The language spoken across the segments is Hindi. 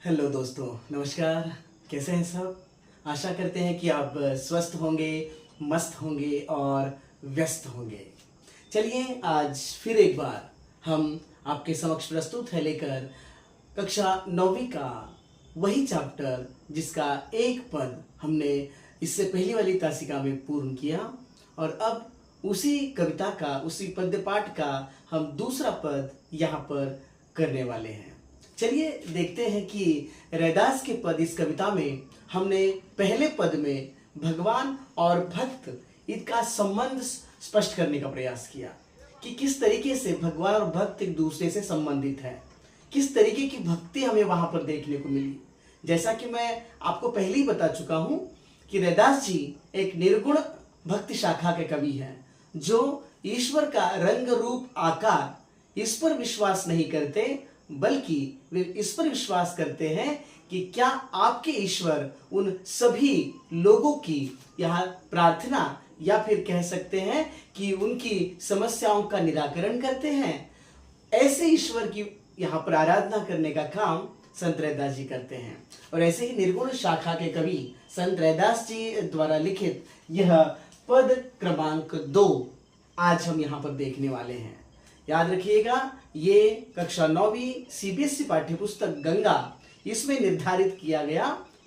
हेलो दोस्तों, नमस्कार। कैसे हैं सब? आशा करते हैं कि आप स्वस्थ होंगे, मस्त होंगे और व्यस्त होंगे। चलिए आज फिर एक बार हम आपके समक्ष प्रस्तुत है लेकर कक्षा 9वीं का वही चैप्टर जिसका एक पद हमने इससे पहली वाली तासिका में पूर्ण किया और अब उसी कविता का, उसी पद्य पाठ का हम दूसरा पद यहाँ पर करने वाले हैं। चलिए देखते हैं कि रैदास के पद इस कविता में हमने पहले पद में भगवान और भक्त इनका संबंध स्पष्ट करने का प्रयास किया कि किस तरीके से भगवान और भक्त एक दूसरे से संबंधित है, किस तरीके की भक्ति हमें वहां पर देखने को मिली। जैसा कि मैं आपको पहले ही बता चुका हूं कि रैदास जी एक निर्गुण भक्ति शाखा के कवि हैं जो ईश्वर का रंग रूप आकार इस पर विश्वास नहीं करते, बल्कि वे इस पर विश्वास करते हैं कि क्या आपके ईश्वर उन सभी लोगों की यहाँ प्रार्थना या फिर कह सकते हैं कि उनकी समस्याओं का निराकरण करते हैं। ऐसे ईश्वर की यहाँ पर आराधना करने का काम संत रैदास जी करते हैं। और ऐसे ही निर्गुण शाखा के कवि संत रैदास जी द्वारा लिखित यह पद क्रमांक 2 आज हम यहाँ पर देखने वाले हैं। याद रखिएगा, ये कक्षा 9वीं सीबीएसई पाठ्यपुस्तक गंगा इसमें निर्धारित किया गया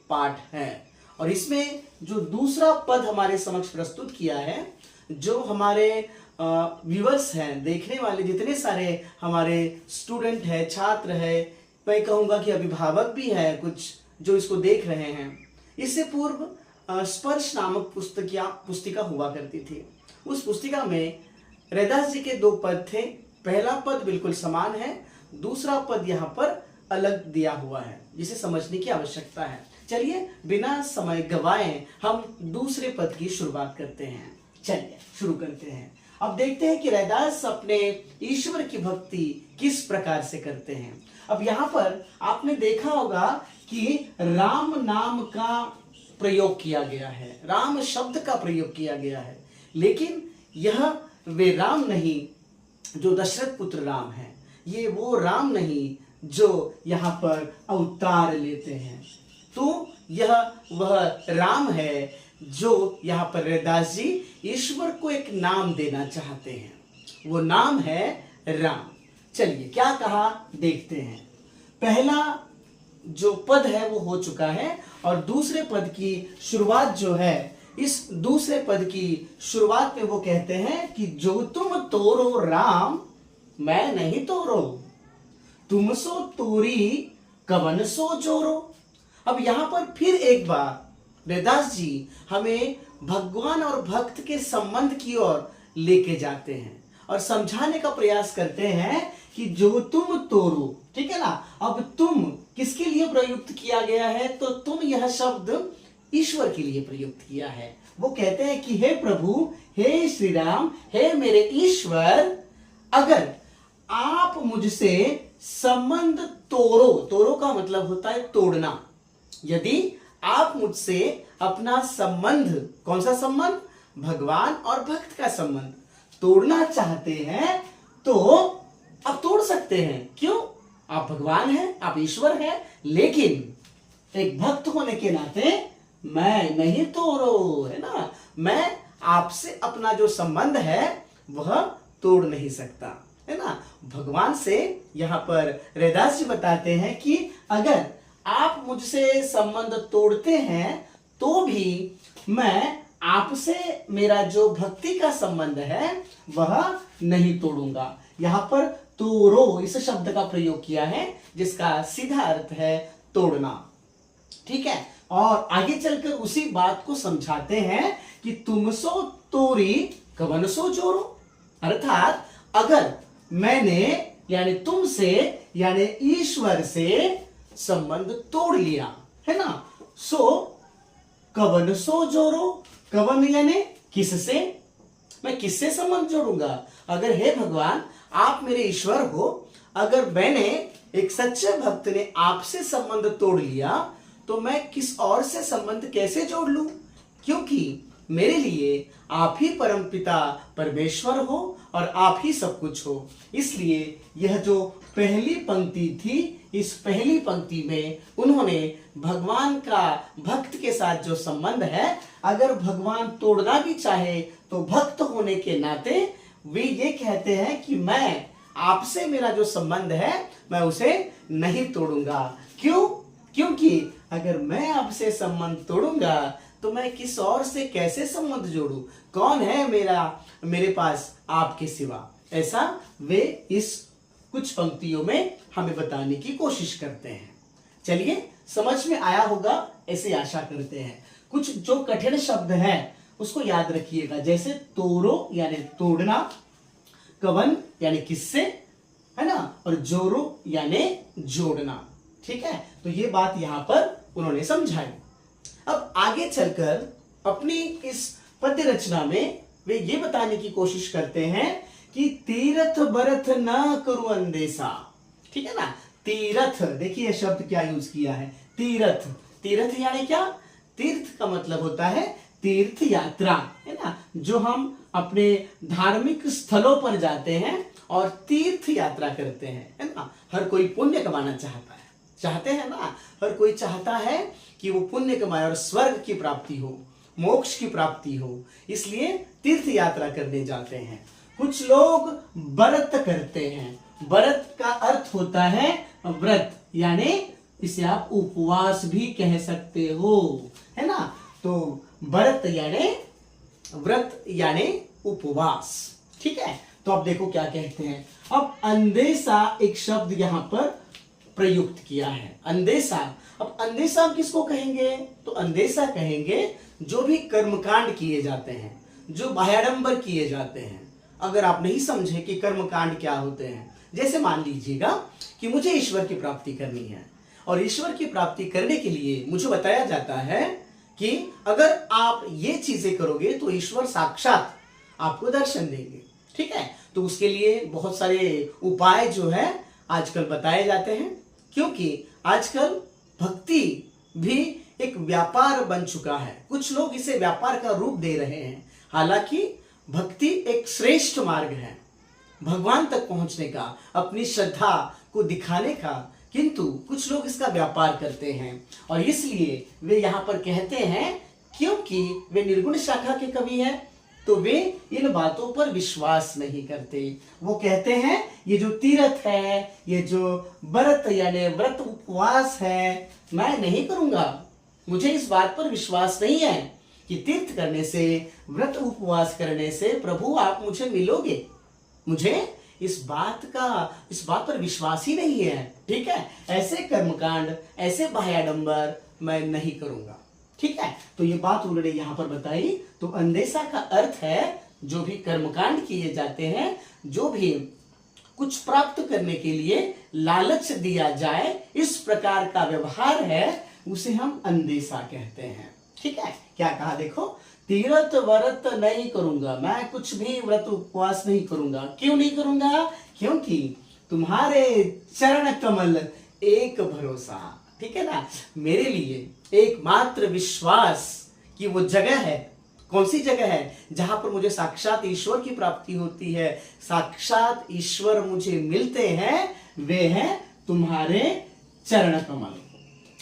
पाठ है। और इसमें जो दूसरा पद हमारे समक्ष प्रस्तुत किया है, जो हमारे व्यूअर्स हैं, देखने वाले जितने सारे हमारे स्टूडेंट है, छात्र है, मैं कहूँगा कि अभिभावक भी है कुछ जो इसको देख रहे हैं। इससे पूर्व स्पर्श नामक पुस्तिका हुआ करती थी। उस पुस्तिका में रैदास जी के 2 पद थे। पहला पद बिल्कुल समान है, दूसरा पद यहाँ पर अलग दिया हुआ है, जिसे समझने की आवश्यकता है। चलिए बिना समय गवाए हम दूसरे पद की शुरुआत करते हैं। चलिए शुरू करते हैं। अब देखते हैं कि रैदास अपने ईश्वर की भक्ति किस प्रकार से करते हैं। अब यहाँ पर आपने देखा होगा कि राम नाम का प्रयोग किया गया है, राम शब्द का प्रयोग किया गया है, लेकिन यह वे राम नहीं जो दशरथ पुत्र राम है, ये वो राम नहीं जो यहाँ पर अवतार लेते हैं। तो यह वह राम है जो यहाँ पर रैदास जी ईश्वर को एक नाम देना चाहते हैं, वो नाम है राम। चलिए क्या कहा देखते हैं। पहला जो पद है वो हो चुका है और दूसरे पद की शुरुआत जो है, इस दूसरे पद की शुरुआत में वो कहते हैं कि जो तुम तोरो राम मैं नहीं तोरो, तुम सो तोरी कवन सो जोरो। अब यहां पर फिर एक बार रैदास जी हमें भगवान और भक्त के संबंध की ओर लेके जाते हैं और समझाने का प्रयास करते हैं कि जो तुम तोरो, ठीक है ना। अब तुम किसके लिए प्रयुक्त किया गया है, तो तुम यह शब्द ईश्वर के लिए प्रयुक्त किया है। वो कहते हैं कि हे प्रभु, हे श्री राम, हे मेरे ईश्वर, अगर आप मुझसे संबंध तोड़ो, तोड़ो का मतलब होता है तोड़ना, यदि आप मुझसे अपना संबंध, कौन सा संबंध, भगवान और भक्त का संबंध तोड़ना चाहते हैं तो आप तोड़ सकते हैं। क्यों? आप भगवान हैं, आप ईश्वर हैं, लेकिन एक भक्त होने के नाते मैं नहीं तोड़ो, है ना। मैं आपसे अपना जो संबंध है वह तोड़ नहीं सकता, है ना। भगवान से यहाँ पर रैदास जी बताते हैं कि अगर आप मुझसे संबंध तोड़ते हैं तो भी मैं आपसे मेरा जो भक्ति का संबंध है वह नहीं तोड़ूंगा। यहाँ पर तोड़ो इस शब्द का प्रयोग किया है जिसका सीधा अर्थ है तोड़ना, ठीक है। और आगे चलकर उसी बात को समझाते हैं कि तुम सो तोरी कवन सो जोरो, अर्थात अगर मैंने यानी तुमसे यानी ईश्वर से संबंध तोड़ लिया, है ना, सो कवन सो जोरो, कवन यानी किससे, मैं किससे संबंध जोड़ूंगा। अगर हे भगवान आप मेरे ईश्वर हो, अगर मैंने एक सच्चे भक्त ने आपसे संबंध तोड़ लिया तो मैं किस और से संबंध कैसे जोड़ लूं, क्योंकि मेरे लिए आप ही परमपिता परमेश्वर हो और आप ही सब कुछ हो। इसलिए यह जो पहली पंक्ति थी, इस पहली पंक्ति में उन्होंने भगवान का भक्त के साथ जो संबंध है, अगर भगवान तोड़ना भी चाहे तो भक्त होने के नाते वे ये कहते हैं कि मैं आपसे मेरा जो संबंध है मैं उसे नहीं तोड़ूंगा। क्यों? क्योंकि अगर मैं आपसे संबंध तोड़ूंगा तो मैं किस और से कैसे संबंध जोड़ूं? कौन है मेरे पास आपके सिवा? ऐसा वे इस कुछ पंक्तियों में हमें बताने की कोशिश करते हैं। चलिए, समझ में आया होगा ऐसे आशा करते हैं। कुछ जो कठिन शब्द है उसको याद रखिएगा, जैसे तोड़ो यानी तोड़ना, कवन यानी किससे, है ना, और जोड़ो यानी जोड़ना। ठीक है, तो ये बात यहां पर उन्होंने समझाई। अब आगे चलकर अपनी इस पद्य रचना में वे ये बताने की कोशिश करते हैं कि तीरथ बरथ ना करू अंदेशा। ठीक है ना, तीरथ, देखिए शब्द क्या यूज किया है, तीरथ। तीरथ यानी क्या? तीर्थ का मतलब होता है तीर्थ यात्रा, है ना, जो हम अपने धार्मिक स्थलों पर जाते हैं और तीर्थ यात्रा करते हैं, है ना। हर कोई पुण्य कमाना चाहते हैं ना, हर कोई चाहता है कि वो पुण्य कमाए और स्वर्ग की प्राप्ति हो, मोक्ष की प्राप्ति हो, इसलिए तीर्थ यात्रा करने जाते हैं। कुछ लोग व्रत करते हैं। व्रत का अर्थ होता है व्रत, यानी इसे आप उपवास भी कह सकते हो, है ना। तो व्रत यानी उपवास। ठीक है, तो अब देखो क्या कहते हैं। अब अंदेशा एक शब्द यहां पर प्रयुक्त किया है, अंदेशा। अब अंदेशा किसको कहेंगे? तो अंदेशा कहेंगे जो भी कर्मकांड किए जाते हैं, जो बाह्याडंबर किए जाते हैं। अगर आप नहीं समझे कि कर्मकांड क्या होते हैं, जैसे मान लीजिएगा कि मुझे ईश्वर की प्राप्ति करनी है और ईश्वर की प्राप्ति करने के लिए मुझे बताया जाता है कि अगर आप ये चीजें करोगे तो ईश्वर साक्षात आपको दर्शन देंगे। ठीक है, तो उसके लिए बहुत सारे उपाय जो है आजकल बताए जाते हैं, क्योंकि आजकल भक्ति भी एक व्यापार बन चुका है। कुछ लोग इसे व्यापार का रूप दे रहे हैं। हालांकि भक्ति एक श्रेष्ठ मार्ग है भगवान तक पहुंचने का, अपनी श्रद्धा को दिखाने का, किंतु कुछ लोग इसका व्यापार करते हैं और इसलिए वे यहां पर कहते हैं, क्योंकि वे निर्गुण शाखा के कवि हैं, तो वे इन बातों पर विश्वास नहीं करते। वो कहते हैं ये जो तीर्थ है, ये जो व्रत यानी व्रत उपवास है, मैं नहीं करूंगा। मुझे इस बात पर विश्वास नहीं है कि तीर्थ करने से, व्रत उपवास करने से प्रभु आप मुझे मिलोगे। मुझे इस बात पर विश्वास ही नहीं है। ठीक है, ऐसे कर्मकांड, ऐसे बाह्याडंबर मैं नहीं करूंगा। ठीक है, तो ये बात उन्होंने यहां पर बताई। तो अंदेशा का अर्थ है जो भी कर्मकांड किए जाते हैं, जो भी कुछ प्राप्त करने के लिए लालच दिया जाए, इस प्रकार का व्यवहार है, उसे हम अंदेशा कहते हैं। ठीक है, क्या कहा देखो, तीर्थ व्रत नहीं करूंगा, मैं कुछ भी व्रत उपवास नहीं करूंगा। क्यों नहीं करूंगा? क्योंकि तुम्हारे चरण कमल एक भरोसा। ठीक है ना, मेरे लिए एकमात्र विश्वास की वो जगह है। कौन सी जगह है? जहां पर मुझे साक्षात ईश्वर की प्राप्ति होती है, साक्षात ईश्वर मुझे मिलते हैं, वे हैं तुम्हारे चरण कमल।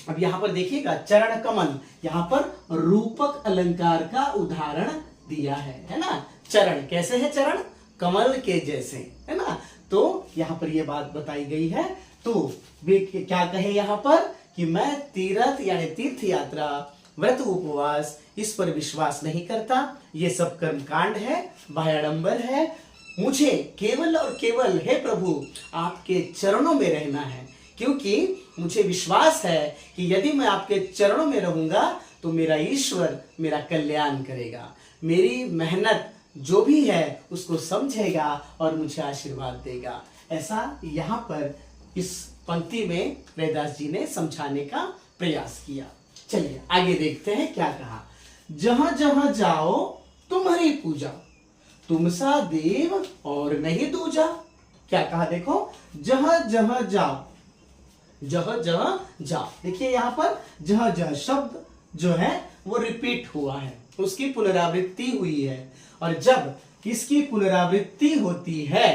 अब यहां पर देखिएगा, चरण कमल, यहां पर रूपक अलंकार का उदाहरण दिया है ना। चरण कैसे है? चरण कमल के जैसे, है ना। तो यहां पर यह बात बताई गई है। तो वे क्या कहे यहां पर कि मैं तीर्थ यानी तीर्थ यात्रा, व्रत उपवास, इस पर विश्वास नहीं करता। ये सब कर्मकांड है, बाह्याडंबर है। मुझे केवल और केवल हे प्रभु आपके चरणों में रहना है, क्योंकि मुझे विश्वास है कि यदि मैं आपके चरणों में रहूंगा तो मेरा ईश्वर मेरा कल्याण करेगा, मेरी मेहनत जो भी है उसको समझेगा और मुझे आशीर्वाद देगा। ऐसा यहाँ पर इस पंक्ति में रैदास जी ने समझाने का प्रयास किया। चलिए आगे देखते हैं क्या कहा। जहां जहां जाओ तुम्हारी पूजा, तुम सा देव और नहीं दूजा। क्या कहा देखो, जहां जहां जाओ, जहां जहां जाओ। देखिए यहां पर जहां जहां शब्द जो है वो रिपीट हुआ है, उसकी पुनरावृत्ति हुई है। और जब किसकी पुनरावृत्ति होती है,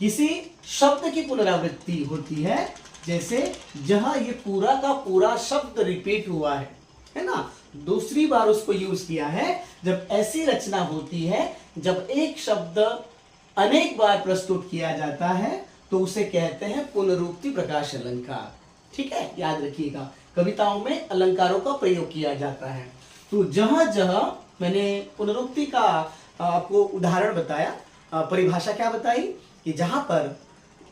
किसी शब्द की पुनरावृत्ति होती है, जैसे जहां ये पूरा का पूरा शब्द रिपीट हुआ है ना, दूसरी बार उसको यूज किया है। जब ऐसी रचना होती है, जब एक शब्द अनेक बार प्रस्तुत किया जाता है, तो उसे कहते हैं पुनरुक्ति प्रकाश अलंकार। ठीक है, याद रखिएगा, कविताओं में अलंकारों का प्रयोग किया जाता है। तो जहां जहां मैंने पुनरुक्ति का आपको उदाहरण बताया, परिभाषा क्या बताई, कि जहां पर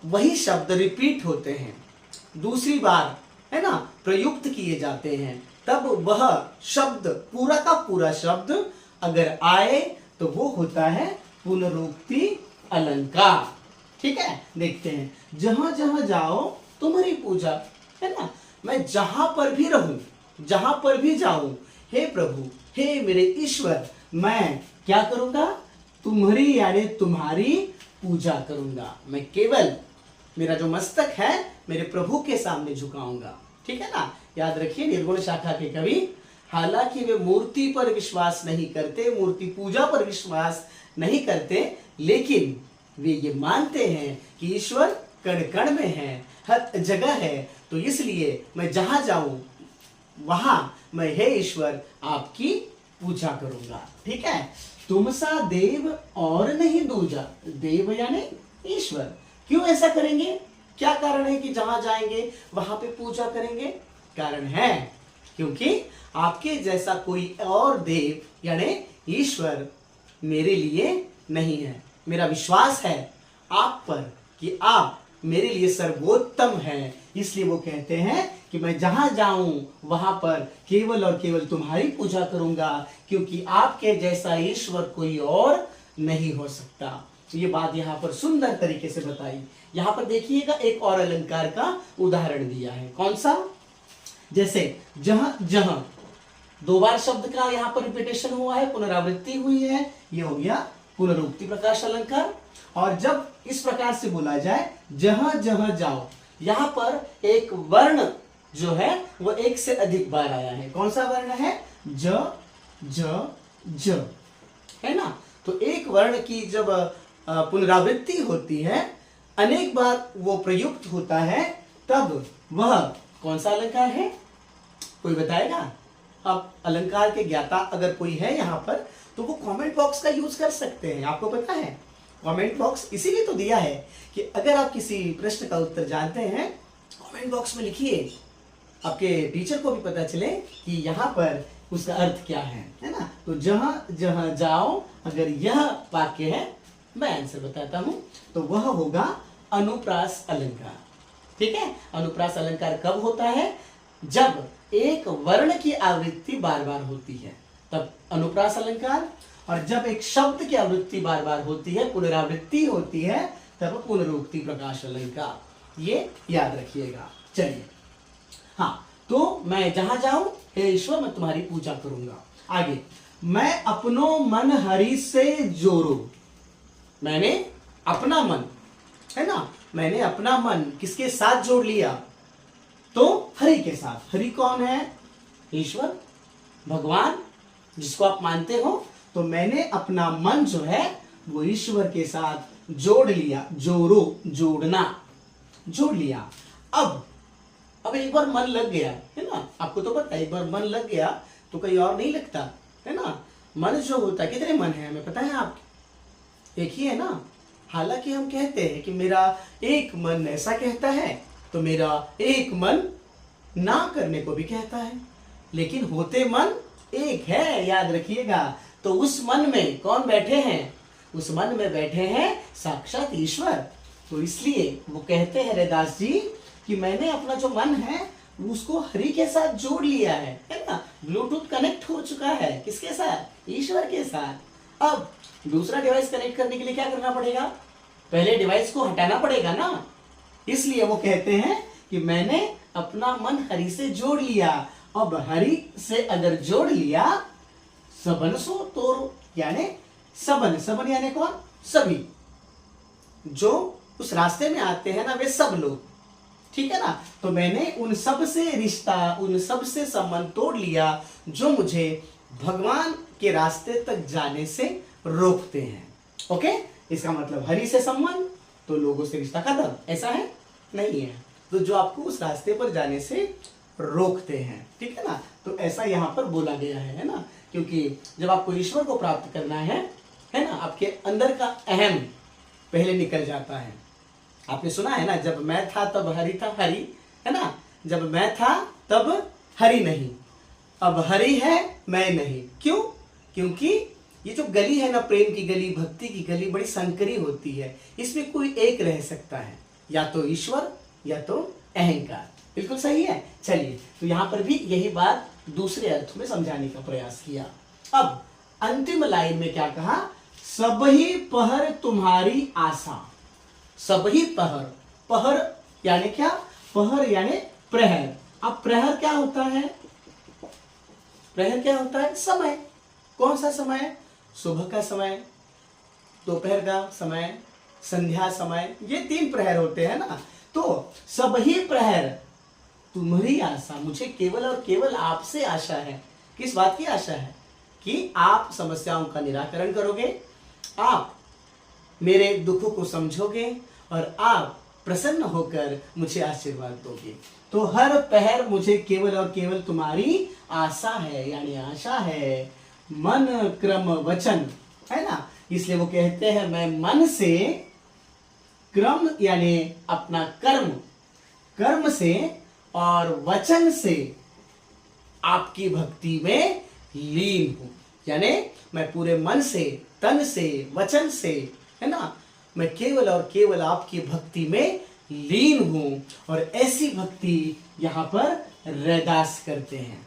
वही शब्द रिपीट होते हैं, दूसरी बार है ना प्रयुक्त किए जाते हैं, तब वह शब्द पूरा का पूरा शब्द अगर आए तो वो होता है पुनरुक्ति अलंकार। ठीक है, देखते हैं, जहां जहां जाओ तुम्हारी पूजा, है ना, मैं जहां पर भी रहूं, जहां पर भी जाऊं, हे प्रभु, हे मेरे ईश्वर, मैं क्या करूंगा, तुम्हारी यानी तुम्हारी पूजा करूंगा। मैं केवल मेरा जो मस्तक है मेरे प्रभु के सामने झुकाऊंगा। ठीक है ना, याद रखिए, निर्गुण शाखा के कवि हालांकि वे मूर्ति पर विश्वास नहीं करते, मूर्ति पूजा पर विश्वास नहीं करते, लेकिन वे ये मानते हैं कि ईश्वर कण कण में है, हर जगह है। तो इसलिए मैं जहां जाऊं वहां मैं हे ईश्वर आपकी पूजा करूंगा। ठीक है, तुम सा देव और नहीं दूजा, देव यानी ईश्वर। क्यों ऐसा करेंगे, क्या कारण है कि जहां जाएंगे वहां पे पूजा करेंगे? कारण है क्योंकि आपके जैसा कोई और देव यानी ईश्वर मेरे लिए नहीं है। मेरा विश्वास है आप पर कि आप मेरे लिए सर्वोत्तम हैं, इसलिए वो कहते हैं कि मैं जहां जाऊं वहां पर केवल और केवल तुम्हारी पूजा करूंगा, क्योंकि आपके जैसा ईश्वर कोई और नहीं हो सकता। तो ये बात यहाँ पर सुंदर तरीके से बताई। यहाँ पर देखिएगा, एक और अलंकार का उदाहरण दिया है। कौन सा? जैसे जहां जहां, दो बार शब्द का यहाँ पर रिपीटेशन हुआ है, पुनरावृत्ति हुई है, ये हो गया पुनरुक्ति प्रकाश अलंकार। और जब इस प्रकार से बोला जाए जहां जहां जाओ, यहां पर एक वर्ण जो है वो एक से अधिक बार आया है। कौन सा वर्ण है? ज ज ज, है ना। तो एक वर्ण की जब पुनरावृत्ति होती है, अनेक बार वो प्रयुक्त होता है, तब वह कौन सा अलंकार है? कोई बताएगा? अब अलंकार के ज्ञाता अगर कोई है यहाँ पर, तो वो कमेंट बॉक्स का यूज कर सकते हैं। आपको पता है, कमेंट बॉक्स इसीलिए तो दिया है कि अगर आप किसी प्रश्न का उत्तर जानते हैं, कमेंट बॉक्स में लिखिए, आपके टीचर को भी पता चले कि यहाँ पर उसका अर्थ क्या है ना। तो जहां जहां जाओ, अगर यह वाक्य है, मैं आंसर बताता हूं, तो वह होगा अनुप्रास अलंकार। ठीक है, अनुप्रास अलंकार कब होता है? जब एक वर्ण की आवृत्ति बार बार होती है, तब अनुप्रास अलंकार। और जब एक शब्द की आवृत्ति बार बार होती है, पुनरावृत्ति होती है, तब पुनरुक्ति प्रकाश अलंकार। ये याद रखिएगा। चलिए, हाँ, तो मैं जहां जाऊं, हे ईश्वर मैं तुम्हारी पूजा करूंगा। आगे, मैं अपनो मन हरि से जोड़ू। मैंने अपना मन, है ना, मैंने अपना मन किसके साथ जोड़ लिया? तो हरि के साथ। हरि कौन है? ईश्वर, भगवान, जिसको आप मानते हो। तो मैंने अपना मन जो है वो ईश्वर के साथ जोड़ लिया। जोड़ो, जोड़ना, जोड़ लिया। अब एक बार मन लग गया, है ना, आपको तो पता है, एक बार मन लग गया तो कहीं और नहीं लगता, है ना। मन जो होता है, कितने मन है हमें पता है? आप एक ही है ना। हालांकि हम कहते हैं कि मेरा एक मन ऐसा कहता है, तो मेरा एक मन ना करने को भी कहता है, लेकिन होते मन एक है, याद रखिएगा। तो उस मन में कौन बैठे हैं? उस मन में बैठे हैं साक्षात ईश्वर। तो इसलिए वो कहते हैं रैदास जी कि मैंने अपना जो मन है उसको हरि के साथ जोड़ लिया है ना। ब्लूटूथ कनेक्ट हो चुका है, किसके साथ? ईश्वर के साथ। अब दूसरा डिवाइस कनेक्ट करने के लिए क्या करना पड़ेगा? पहले डिवाइस को हटाना पड़ेगा ना। इसलिए वो कहते हैं कि मैंने अपना मन हरि से जोड़ लिया। अब हरि से अगर जोड़ लिया, सबन सो तोरो, यानी सबन, सबन यानी कौन? सभी जो उस रास्ते में आते हैं ना, वे सब लोग, ठीक है ना। तो मैंने उन सब से रिश्ता, उन सब से संबंध तोड़ लिया जो मुझे भगवान के रास्ते तक जाने से रोकते हैं। ओके, इसका मतलब हरि से संबंध तो लोगों से रिश्ता खत्म, ऐसा है नहीं है। तो जो आपको उस रास्ते पर जाने से रोकते हैं, ठीक है ना। तो ऐसा यहाँ पर बोला गया है ना, क्योंकि जब आपको ईश्वर को प्राप्त करना है ना, आपके अंदर का अहम पहले निकल जाता है। आपने सुना है ना, जब मैं था तब हरि था, हरि है ना, जब मैं था तब हरि नहीं, अब हरि है मैं नहीं। क्यों? क्योंकि ये जो गली है ना, प्रेम की गली, भक्ति की गली, बड़ी संकरी होती है। इसमें कोई एक रह सकता है, या तो ईश्वर या तो अहंकार। बिल्कुल सही है। चलिए, तो यहां पर भी यही बात दूसरे अर्थ में समझाने का प्रयास किया। अब अंतिम लाइन में क्या कहा? सबही पहर तुम्हारी आशा। सबही पहर, पहर यानी क्या? पहर यानी प्रहर। अब प्रहर क्या होता है? प्रहर क्या होता है? समय। कौन सा समय? सुबह का समय, दोपहर का समय, संध्या समय, ये 3 प्रहर होते हैं ना। तो सबही प्रहर तुम्हारी आशा, मुझे केवल और केवल आपसे आशा है। किस बात की आशा है? कि आप समस्याओं का निराकरण करोगे, आप मेरे दुखों को समझोगे और आप प्रसन्न होकर मुझे आशीर्वाद दोगे। तो हर पहर मुझे केवल और केवल तुम्हारी आशा है, यानी आशा है। मन क्रम वचन, है ना, इसलिए वो कहते हैं मैं मन से, क्रम यानी अपना कर्म, कर्म से और वचन से आपकी भक्ति में लीन हूं। यानी मैं पूरे मन से, तन से, वचन से, है ना, मैं केवल और केवल आपकी भक्ति में लीन हूं। और ऐसी भक्ति यहां पर रैदास करते हैं।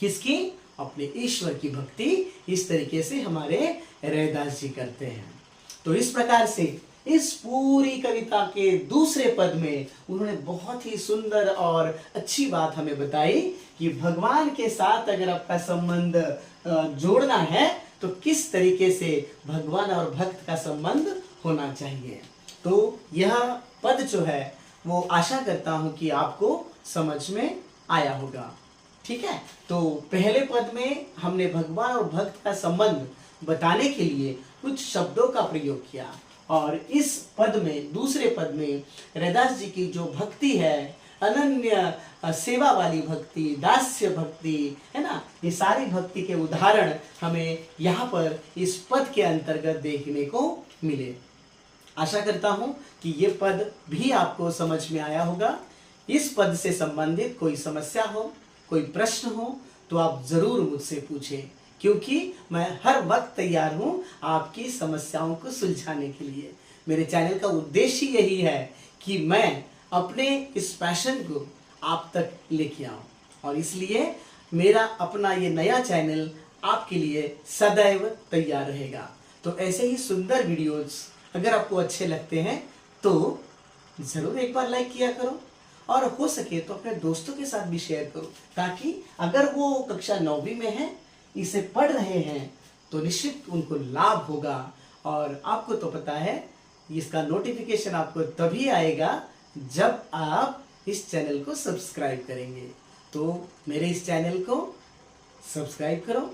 किसकी? अपने ईश्वर की भक्ति इस तरीके से हमारे रैदास जी करते हैं। तो इस प्रकार से इस पूरी कविता के दूसरे पद में उन्होंने बहुत ही सुंदर और अच्छी बात हमें बताई कि भगवान के साथ अगर आपका संबंध जोड़ना है तो किस तरीके से भगवान और भक्त का संबंध होना चाहिए। तो यह पद जो है वो आशा करता हूं कि आपको समझ में आया होगा। ठीक है, तो पहले पद में हमने भगवान और भक्त का संबंध बताने के लिए कुछ शब्दों का प्रयोग किया, और इस पद में, दूसरे पद में रैदास जी की जो भक्ति है, अनन्य सेवा वाली भक्ति, दास्य भक्ति, है ना, ये सारी भक्ति के उदाहरण हमें यहाँ पर इस पद के अंतर्गत देखने को मिले। आशा करता हूं कि ये पद भी आपको समझ में आया होगा। इस पद से संबंधित कोई समस्या हो, कोई प्रश्न हो तो आप जरूर मुझसे पूछें, क्योंकि मैं हर वक्त तैयार हूं आपकी समस्याओं को सुलझाने के लिए। मेरे चैनल का उद्देश्य यही है कि मैं अपने इस पैशन को आप तक लेके आऊं, और इसलिए मेरा अपना ये नया चैनल आपके लिए सदैव तैयार रहेगा। तो ऐसे ही सुंदर वीडियोस अगर आपको अच्छे लगते हैं तो जरूर एक बार लाइक किया करो, और हो सके तो अपने दोस्तों के साथ भी शेयर करो, ताकि अगर वो कक्षा 9वीं में है, इसे पढ़ रहे हैं, तो निश्चित उनको लाभ होगा। और आपको तो पता है इसका नोटिफिकेशन आपको तभी आएगा जब आप इस चैनल को सब्सक्राइब करेंगे। तो मेरे इस चैनल को सब्सक्राइब करो,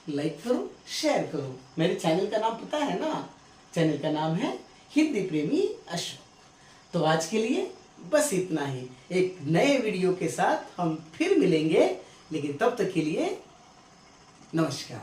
लाइक करो, शेयर करो। मेरे चैनल का नाम पता है ना? चैनल का नाम है हिंदी प्रेमी अशोक। तो आज के लिए बस इतना ही। एक नए वीडियो के साथ हम फिर मिलेंगे, लेकिन तब तक के लिए नमस्कार।